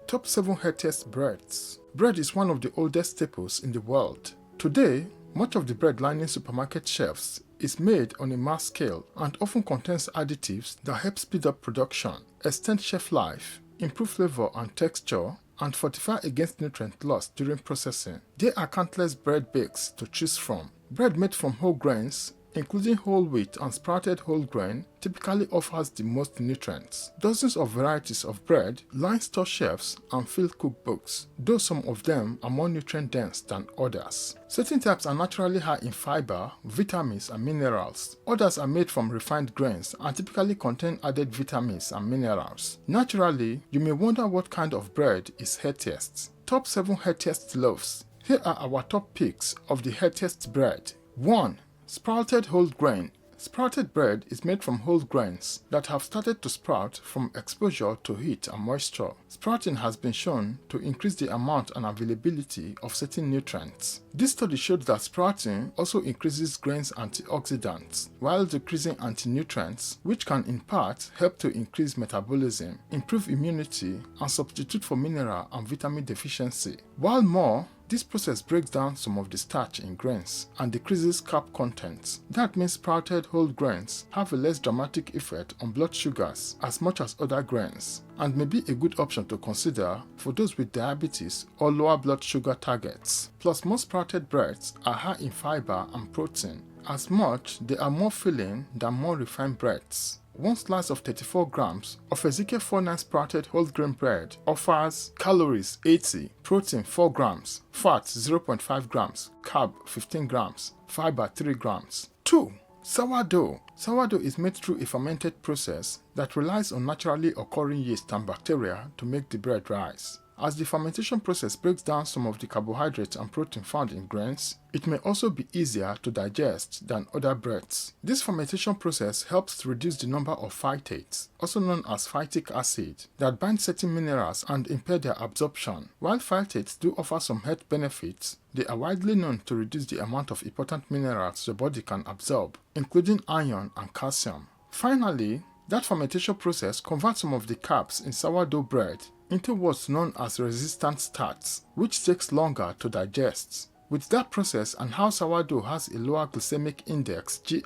Top 7 healthiest breads. Bread is one of the oldest staples in the world. Today, much of the bread lining supermarket shelves is made on a mass scale and often contains additives that help speed up production, extend shelf life, improve flavor and texture, and fortify against nutrient loss during processing. There are countless bread bakes to choose from. Bread made from whole grains, including whole wheat and sprouted whole grain, typically offers the most nutrients. Dozens of varieties of bread line store shelves and fill cookbooks, though some of them are more nutrient-dense than others. Certain types are naturally high in fiber, vitamins, and minerals. Others are made from refined grains and typically contain added vitamins and minerals. Naturally, you may wonder what kind of bread is healthiest. Top 7 healthiest loaves. Here are our top picks of the healthiest bread. 1. Sprouted whole grain. Sprouted bread is made from whole grains that have started to sprout from exposure to heat and moisture. Sprouting has been shown to increase the amount and availability of certain nutrients. This study showed that sprouting also increases grains' antioxidants while decreasing anti-nutrients, which can in part help to increase metabolism, improve immunity, and substitute for mineral and vitamin deficiency. While more, this process breaks down some of the starch in grains and decreases carb content. That means sprouted whole grains have a less dramatic effect on blood sugars as much as other grains, and may be a good option to consider for those with diabetes or lower blood sugar targets. Plus, most sprouted breads are high in fiber and protein, as much they are more filling than more refined breads. One slice of 34 grams of Ezekiel 49 sprouted whole grain bread offers calories 80, protein 4 grams, fat 0.5 grams, carb 15 grams, fiber 3 grams. 2. Sourdough. Sourdough is made through a fermented process that relies on naturally occurring yeast and bacteria to make the bread rise. As the fermentation process breaks down some of the carbohydrates and protein found in grains, it may also be easier to digest than other breads. This fermentation process helps to reduce the number of phytates, also known as phytic acid, that bind certain minerals and impair their absorption. While phytates do offer some health benefits, they are widely known to reduce the amount of important minerals the body can absorb, including iron and calcium. Finally, that fermentation process converts some of the carbs in sourdough bread into what's known as resistant starch, which takes longer to digest. With that process and how sourdough has a lower glycemic index (GI),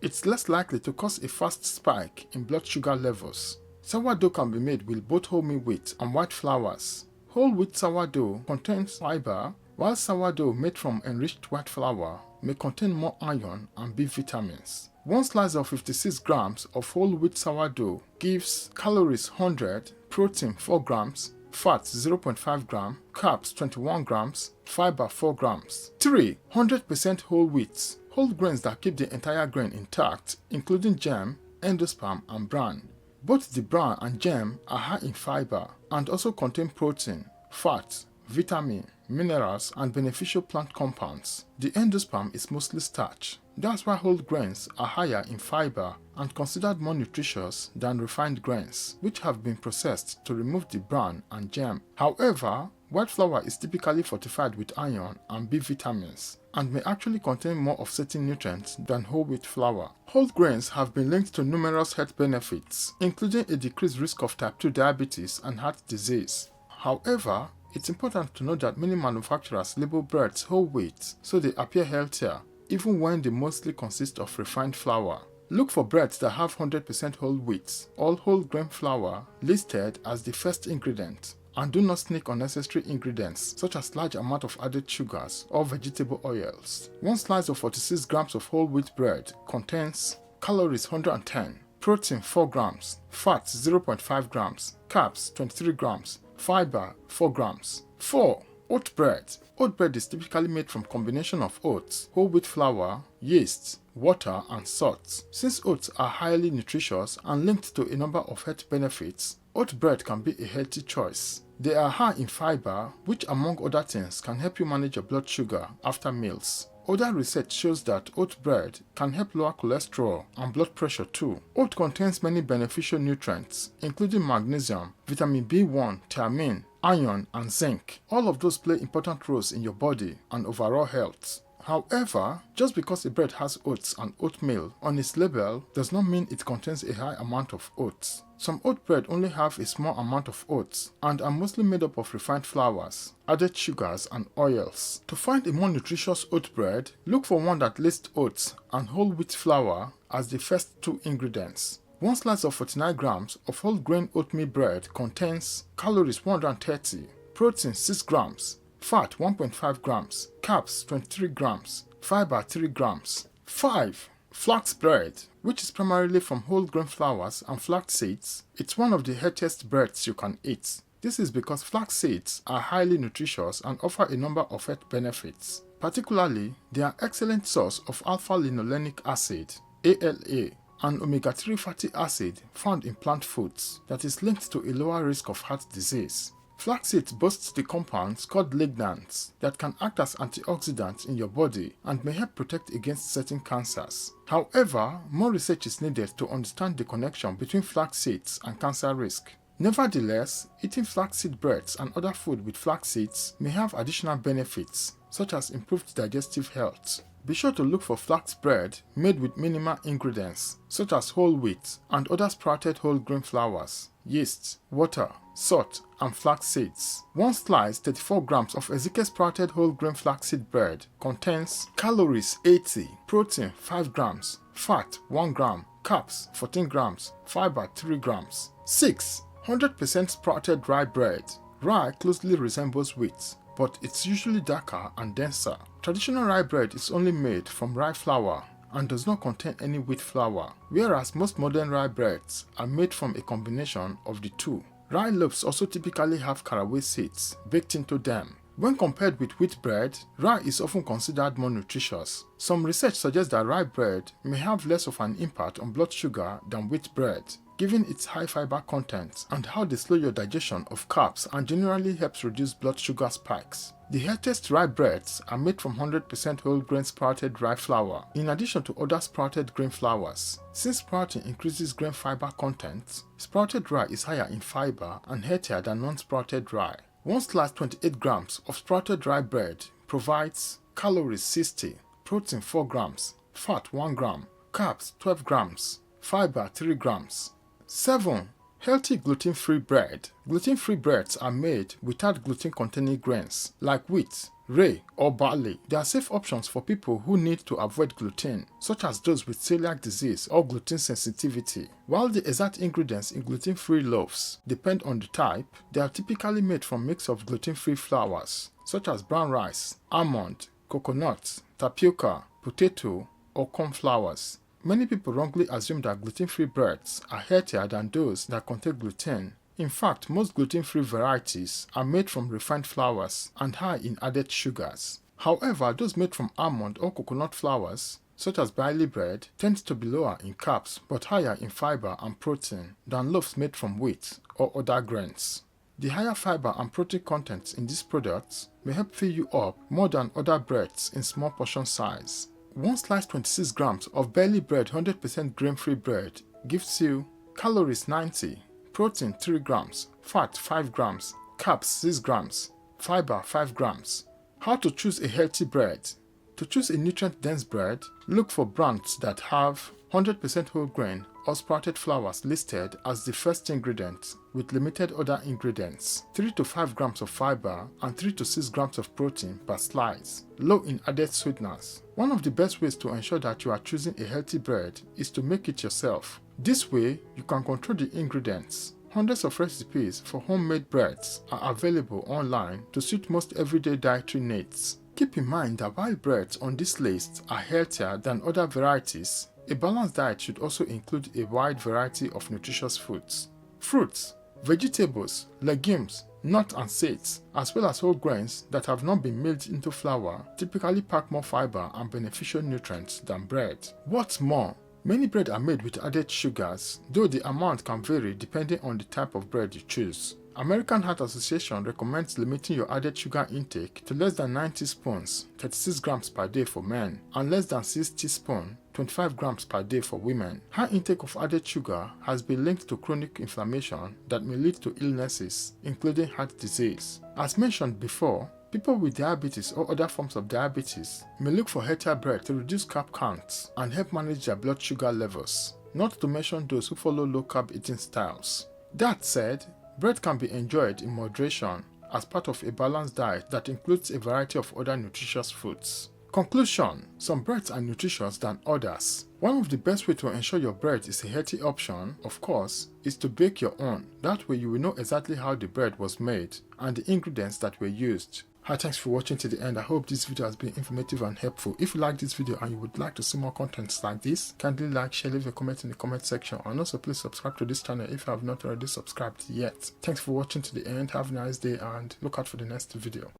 it's less likely to cause a fast spike in blood sugar levels. Sourdough can be made with both whole wheat and white flours. Whole wheat sourdough contains fiber, while sourdough made from enriched white flour may contain more iron and B vitamins. One slice of 56 grams of whole wheat sourdough gives calories 100, protein 4 grams, fat 0.5 gram, carbs 21 grams, fiber 4 grams. 3. 100% whole wheat. Whole grains that keep the entire grain intact, including germ, endosperm, and bran. Both the bran and germ are high in fiber and also contain protein, fat, vitamin, minerals, and beneficial plant compounds. The endosperm is mostly starch. That's why whole grains are higher in fiber and considered more nutritious than refined grains, which have been processed to remove the bran and germ. However, white flour is typically fortified with iron and B vitamins and may actually contain more of certain nutrients than whole wheat flour. Whole grains have been linked to numerous health benefits, including a decreased risk of type 2 diabetes and heart disease. However, it's important to note that many manufacturers label breads whole wheat so they appear healthier, even when they mostly consist of refined flour. Look for breads that have 100% whole wheat or whole grain flour listed as the first ingredient, and do not sneak unnecessary ingredients such as large amount of added sugars or vegetable oils. One slice of 46 grams of whole wheat bread contains calories 110, protein 4 grams, fat 0.5 grams, carbs 23 grams, fiber 4 grams. 4. Oat bread. Oat bread is typically made from combination of oats, whole wheat flour, yeast, water, and salt. Since oats are highly nutritious and linked to a number of health benefits, oat bread can be a healthy choice. They are high in fiber, which among other things can help you manage your blood sugar after meals. Other research shows that oat bread can help lower cholesterol and blood pressure too. Oat contains many beneficial nutrients, including magnesium, vitamin B1, thiamine, iron, and zinc. All of those play important roles in your body and overall health. However, just because a bread has oats and oatmeal on its label does not mean it contains a high amount of oats. Some oat bread only have a small amount of oats and are mostly made up of refined flours, added sugars, and oils. To find a more nutritious oat bread, look for one that lists oats and whole wheat flour as the first two ingredients. One slice of 49 grams of whole grain oatmeal bread contains calories 130, protein 6 grams, fat 1.5 grams, carbs 23 grams, fiber 3 grams. 5. Flax bread, which is primarily from whole grain flours and flax seeds. It's one of the healthiest breads you can eat. This is because flax seeds are highly nutritious and offer a number of health benefits. Particularly, they are an excellent source of alpha-linolenic acid, ALA, and omega-3 fatty acid found in plant foods that is linked to a lower risk of heart disease. Flax seeds boasts the compounds called lignans that can act as antioxidants in your body and may help protect against certain cancers. However, more research is needed to understand the connection between flax seeds and cancer risk. Nevertheless, eating flaxseed breads and other food with flax seeds may have additional benefits, such as improved digestive health. Be sure to look for flax bread made with minimal ingredients, such as whole wheat and other sprouted whole grain flours, yeast, water, salt, and flax seeds. One slice 34 grams of Ezekiel sprouted whole grain flaxseed bread contains calories 80, protein 5 grams, fat 1 gram, carbs 14 grams, fiber 3 grams. 6. 100% sprouted rye bread. Rye closely resembles wheat, but it's usually darker and denser. Traditional rye bread is only made from rye flour and does not contain any wheat flour, whereas most modern rye breads are made from a combination of the two. Rye loaves also typically have caraway seeds baked into them. When compared with wheat bread, rye is often considered more nutritious. Some research suggests that rye bread may have less of an impact on blood sugar than wheat bread, given its high fiber content and how they slow your digestion of carbs and generally helps reduce blood sugar spikes. The healthiest rye breads are made from 100% whole grain sprouted rye flour, in addition to other sprouted grain flours. Since sprouting increases grain fiber content, sprouted rye is higher in fiber and healthier than non-sprouted rye. One slice 28 grams of sprouted rye bread provides calories 60, protein 4 grams, fat 1 gram, carbs 12 grams, fiber 3 grams. 7. Healthy gluten-free bread. Gluten-free breads are made without gluten-containing grains like wheat, rye, or barley. They are safe options for people who need to avoid gluten, such as those with celiac disease or gluten sensitivity. While the exact ingredients in gluten-free loaves depend on the type, they are typically made from a mix of gluten-free flours, such as brown rice, almond, coconut, tapioca, potato, or corn flours. Many people wrongly assume that gluten-free breads are healthier than those that contain gluten. In fact, most gluten-free varieties are made from refined flours and high in added sugars. However, those made from almond or coconut flours, such as barley bread, tend to be lower in carbs but higher in fiber and protein than loaves made from wheat or other grains. The higher fiber and protein content in these products may help fill you up more than other breads in small portion size. One slice 26 grams of barley bread 100% grain-free bread gives you calories 90, protein 3 grams, fat 5 grams, carbs 6 grams, fiber 5 grams. How to choose a healthy bread? To choose a nutrient-dense bread, look for brands that have 100% whole grain or sprouted flours listed as the first ingredient with limited other ingredients, 3 to 5 grams of fiber and 3 to 6 grams of protein per slice, low in added sweeteners. One of the best ways to ensure that you are choosing a healthy bread is to make it yourself. This way, you can control the ingredients. Hundreds of recipes for homemade breads are available online to suit most everyday dietary needs. Keep in mind that while breads on this list are healthier than other varieties, a balanced diet should also include a wide variety of nutritious foods. Fruits, vegetables, legumes, nuts and seeds, as well as whole grains that have not been milled into flour, typically pack more fiber and beneficial nutrients than bread. What's more, many bread are made with added sugars, though the amount can vary depending on the type of bread you choose. American Heart Association recommends limiting your added sugar intake to less than 90 spoons, 36 grams per day for men, and less than 6 teaspoons, 25 grams per day for women. High intake of added sugar has been linked to chronic inflammation that may lead to illnesses, including heart disease. As mentioned before, people with diabetes or other forms of diabetes may look for healthier bread to reduce carb counts and help manage their blood sugar levels. not to mention those who follow low-carb eating styles. That said, bread can be enjoyed in moderation as part of a balanced diet that includes a variety of other nutritious foods. Conclusion: some breads are nutritious than others. One of the best ways to ensure your bread is a healthy option, of course, is to bake your own. That way you will know exactly how the bread was made and the ingredients that were used. Hi, thanks for watching to the end. I hope this video has been informative and helpful. If you like this video and you would like to see more contents like this, kindly like, share, leave a comment in the comment section, and also please subscribe to this channel if you have not already subscribed yet. Thanks for watching to the end. Have a nice day and look out for the next video.